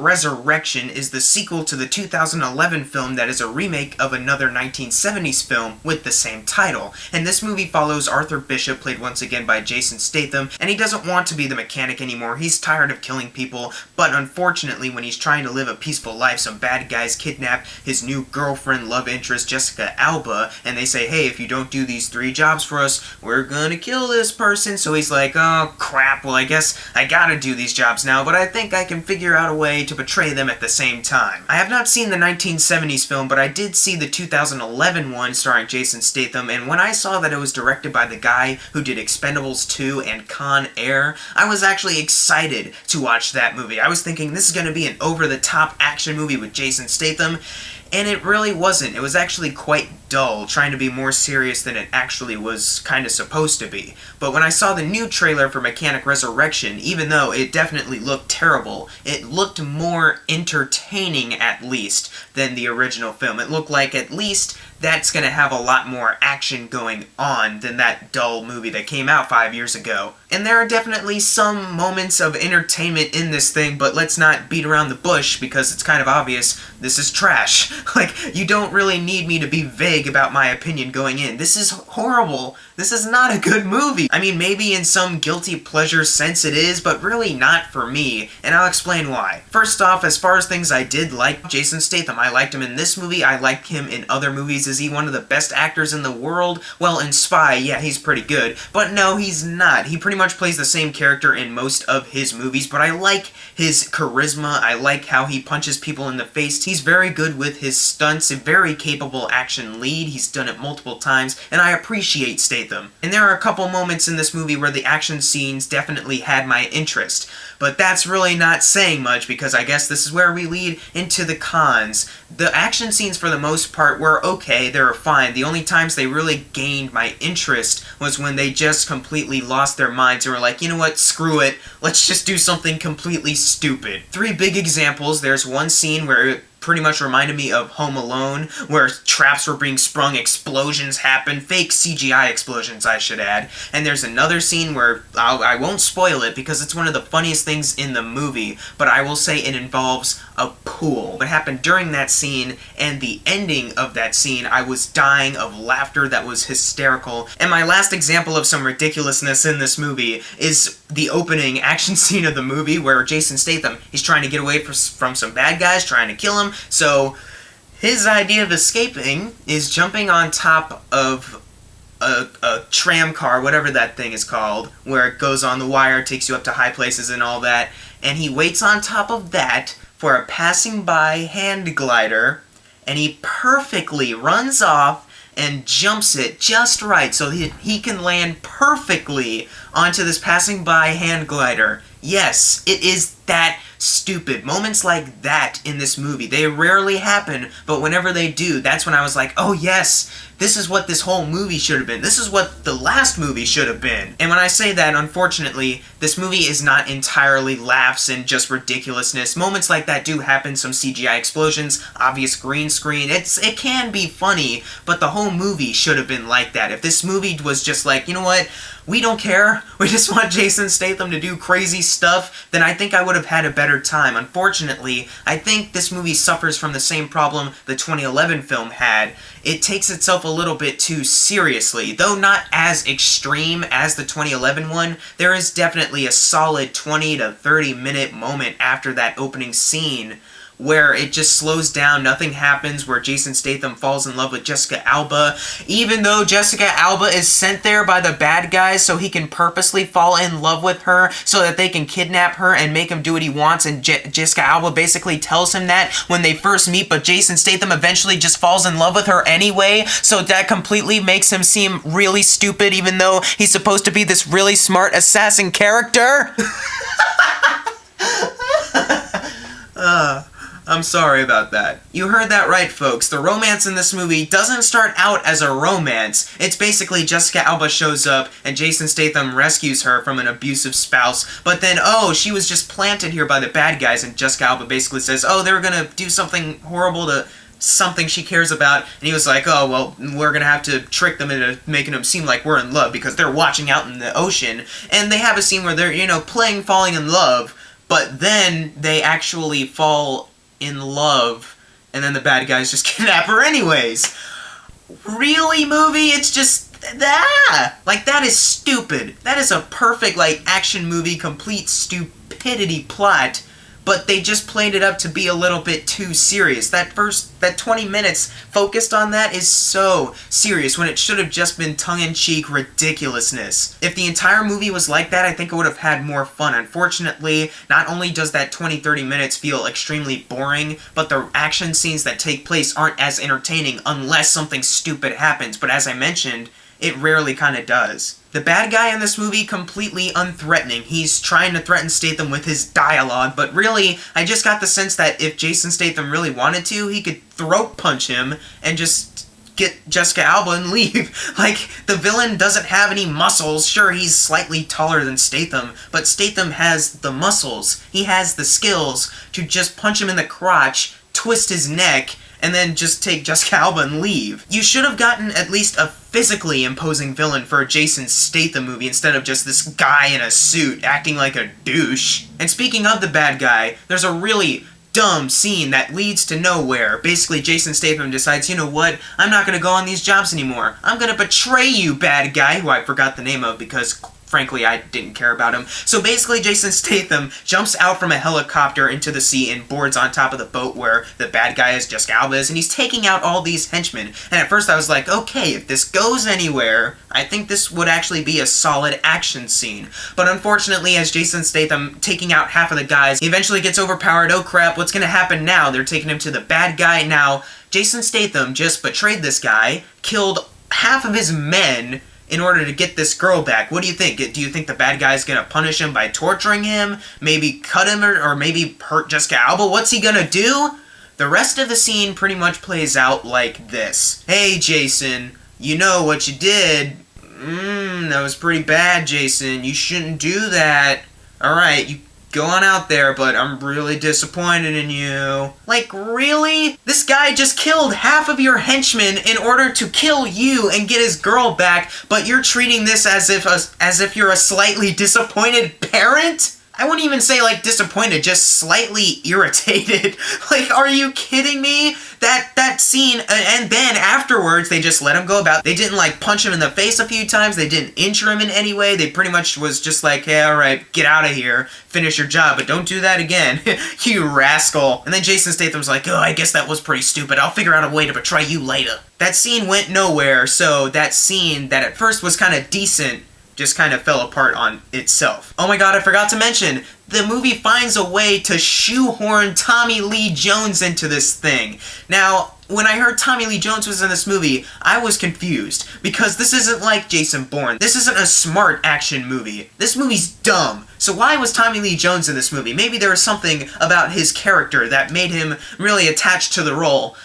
Resurrection is the sequel to the 2011 film that is a remake of another 1970s film with the same title. And this movie follows Arthur Bishop, played once again by Jason Statham, and he doesn't want to be the mechanic anymore. He's tired of killing people, but unfortunately when he's trying to live a peaceful life, some bad guys kidnap his new girlfriend, love interest, Jessica Alba, and they say, hey, if you don't do these 3 jobs for us, we're gonna kill this person. So he's like, oh crap, well I guess I gotta do these jobs now, but I think I can figure out a way to betray them at the same time. I have not seen the 1970s film, but I did see the 2011 one starring Jason Statham, and when I saw that it was directed by the guy who did Expendables 2 and Con Air, I was actually excited to watch that movie. I was thinking this is gonna be an over-the-top action movie with Jason Statham, and it really wasn't. It was actually quite dull, trying to be more serious than it actually was kind of supposed to be. But when I saw the new trailer for Mechanic Resurrection, even though it definitely looked terrible, it looked more entertaining at least than the original film. It looked like at least that's going to have a lot more action going on than that dull movie that came out 5 years ago. And there are definitely some moments of entertainment in this thing, but let's not beat around the bush because it's kind of obvious this is trash. Like, you don't really need me to be vague about my opinion going in. This is horrible. This is not a good movie. I mean, maybe in some guilty pleasure sense it is, but really not for me, and I'll explain why. First off, as far as things I did like, Jason Statham. I liked him in this movie, I liked him in other movies. Is he one of the best actors in the world? Well, in Spy, yeah, he's pretty good, but no, he's not. He pretty much plays the same character in most of his movies, but I like his charisma, I like how he punches people in the face. He's very good with his stunts, a very capable action lead. He's done it multiple times, and I appreciate Statham. And there are a couple moments in this movie where the action scenes definitely had my interest. But that's really not saying much because I guess this is where we lead into the cons. The action scenes for the most part were okay, they were fine. The only times they really gained my interest was when they just completely lost their minds and were like, you know what, screw it, let's just do something completely stupid. 3 big examples. There's one scene where it pretty much reminded me of Home Alone, where traps were being sprung, explosions happened, fake CGI explosions I should add, and there's another scene where, I won't spoil it because it's one of the funniest things in the movie, but I will say it involves a pool. What happened during that scene and the ending of that scene, I was dying of laughter. That was hysterical. And my last example of some ridiculousness in this movie is the opening action scene of the movie where Jason Statham, he's trying to get away from some bad guys, trying to kill him. So his idea of escaping is jumping on top of a tram car, whatever that thing is called, where it goes on the wire, takes you up to high places and all that, and he waits on top of that for a passing by hand glider, and he perfectly runs off and jumps it just right so he can land perfectly onto this passing by hand glider. Yes, it is that stupid. Moments like that in this movie, they rarely happen, but whenever they do, that's when I was like, oh yes, this is what this whole movie should have been. This is what the last movie should have been. And when I say that, unfortunately, this movie is not entirely laughs and just ridiculousness. Moments like that do happen, some CGI explosions, obvious green screen. It can be funny, but the whole movie should have been like that. If this movie was just like, you know what, we don't care, we just want Jason Statham to do crazy stuff, then I think I would have had a better time. Unfortunately, I think this movie suffers from the same problem the 2011 film had. It takes itself a little bit too seriously. Though not as extreme as the 2011 one, there is definitely a solid 20 to 30 minute moment after that opening scene where it just slows down, nothing happens, where Jason Statham falls in love with Jessica Alba, even though Jessica Alba is sent there by the bad guys so he can purposely fall in love with her so that they can kidnap her and make him do what he wants, and Jessica Alba basically tells him that when they first meet, but Jason Statham eventually just falls in love with her anyway, so that completely makes him seem really stupid even though he's supposed to be this really smart assassin character. I'm sorry about that. You heard that right, folks. The romance in this movie doesn't start out as a romance. It's basically Jessica Alba shows up and Jason Statham rescues her from an abusive spouse, but then, oh, she was just planted here by the bad guys, and Jessica Alba basically says, oh, they were gonna do something horrible to something she cares about, and he was like, oh, well, we're gonna have to trick them into making them seem like we're in love because they're watching out in the ocean, and they have a scene where they're, you know, playing falling in love, but then they actually fall in love, and then the bad guys just kidnap her anyways. Really, movie? It's just... Like, that is stupid. That is a perfect, like, action movie, complete stupidity plot, but they just played it up to be a little bit too serious. That 20 minutes focused on that is so serious when it should have just been tongue-in-cheek ridiculousness. If the entire movie was like that, I think it would have had more fun. Unfortunately, not only does that 20-30 minutes feel extremely boring, but the action scenes that take place aren't as entertaining unless something stupid happens. But as I mentioned, it rarely kind of does. The bad guy in this movie, completely unthreatening. He's trying to threaten Statham with his dialogue, but really, I just got the sense that if Jason Statham really wanted to, he could throat punch him and just get Jessica Alba and leave. Like, the villain doesn't have any muscles. Sure, he's slightly taller than Statham, but Statham has the muscles. He has the skills to just punch him in the crotch, twist his neck, and then just take Jessica Alba and leave. You should have gotten at least a physically imposing villain for a Jason Statham movie instead of just this guy in a suit acting like a douche. And speaking of the bad guy, there's a really dumb scene that leads to nowhere. Basically, Jason Statham decides, you know what, I'm not gonna go on these jobs anymore. I'm gonna betray you, bad guy, who I forgot the name of because frankly, I didn't care about him. So basically, Jason Statham jumps out from a helicopter into the sea and boards on top of the boat where the bad guy is Jessica Alba is, and he's taking out all these henchmen. And at first I was like, okay, if this goes anywhere, I think this would actually be a solid action scene. But unfortunately, as Jason Statham taking out half of the guys, he eventually gets overpowered. Oh crap, what's gonna happen now? They're taking him to the bad guy. Now, Jason Statham just betrayed this guy, killed half of his men, in order to get this girl back. What do you think? Do you think the bad guy's gonna punish him by torturing him? Maybe cut him or maybe hurt Jessica Alba? What's he gonna do? The rest of the scene pretty much plays out like this. Hey, Jason, you know what you did? That was pretty bad, Jason. You shouldn't do that. Alright, you go on out there, but I'm really disappointed in you. Like, really? This guy just killed half of your henchmen in order to kill you and get his girl back, but you're treating this as if you're a slightly disappointed parent? I wouldn't even say, like, disappointed, just slightly irritated. Like, are you kidding me? That scene, and then afterwards, they just let him go about. They didn't, like, punch him in the face a few times. They didn't injure him in any way. They pretty much was just like, hey, alright, get out of here. Finish your job, but don't do that again. You rascal. And then Jason Statham's like, oh, I guess that was pretty stupid. I'll figure out a way to betray you later. That scene went nowhere, so that scene that at first was kind of decent just kind of fell apart on itself. Oh my god, I forgot to mention, the movie finds a way to shoehorn Tommy Lee Jones into this thing. Now, when I heard Tommy Lee Jones was in this movie, I was confused, because this isn't like Jason Bourne. This isn't a smart action movie. This movie's dumb. So why was Tommy Lee Jones in this movie? Maybe there was something about his character that made him really attached to the role.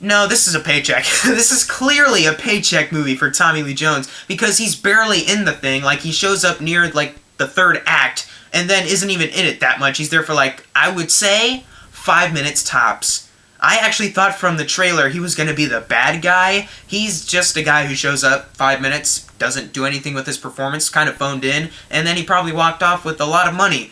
No, this is a paycheck. This is clearly a paycheck movie for Tommy Lee Jones, because he's barely in the thing. Like, he shows up near, like, the third act, and then isn't even in it that much. He's there for, like, I would say, 5 minutes tops. I actually thought from the trailer he was going to be the bad guy. He's just a guy who shows up 5 minutes, doesn't do anything with his performance, kind of phoned in, and then he probably walked off with a lot of money.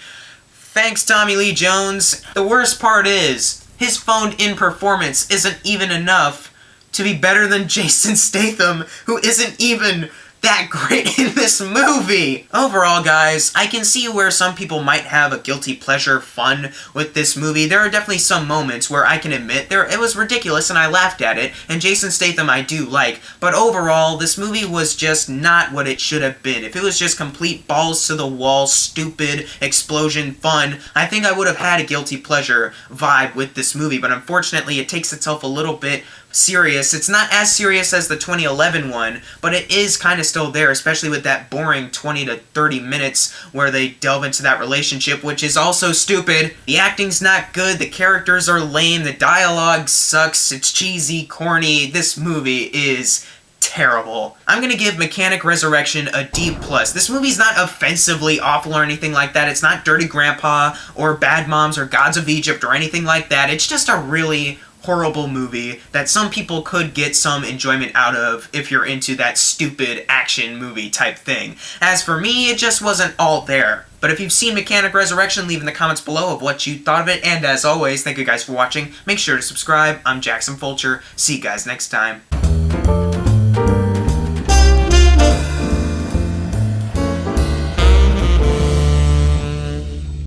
Thanks, Tommy Lee Jones. The worst part is, his phoned-in performance isn't even enough to be better than Jason Statham, who isn't even that great in this movie. Overall, guys, I can see where some people might have a guilty pleasure fun with this movie. There are definitely some moments where I can admit it was ridiculous and I laughed at it, and Jason Statham I do like, but overall, this movie was just not what it should have been. If it was just complete balls to the wall, stupid, explosion fun, I think I would have had a guilty pleasure vibe with this movie, but unfortunately, it takes itself a little bit serious. It's not as serious as the 2011 one, but it is kind of still there, especially with that boring 20 to 30 minutes where they delve into that relationship, which is also stupid. The acting's not good, the characters are lame, the dialogue sucks, it's cheesy, corny. This movie is terrible. I'm gonna give Mechanic Resurrection a D+. This movie's not offensively awful or anything like that. It's not Dirty Grandpa or Bad Moms or Gods of Egypt or anything like that. It's just a really horrible movie that some people could get some enjoyment out of if you're into that stupid action movie type thing. As for me, it just wasn't all there. But if you've seen Mechanic Resurrection, leave in the comments below of what you thought of it. And as always, thank you guys for watching. Make sure to subscribe. I'm Jackson Fulcher. See you guys next time.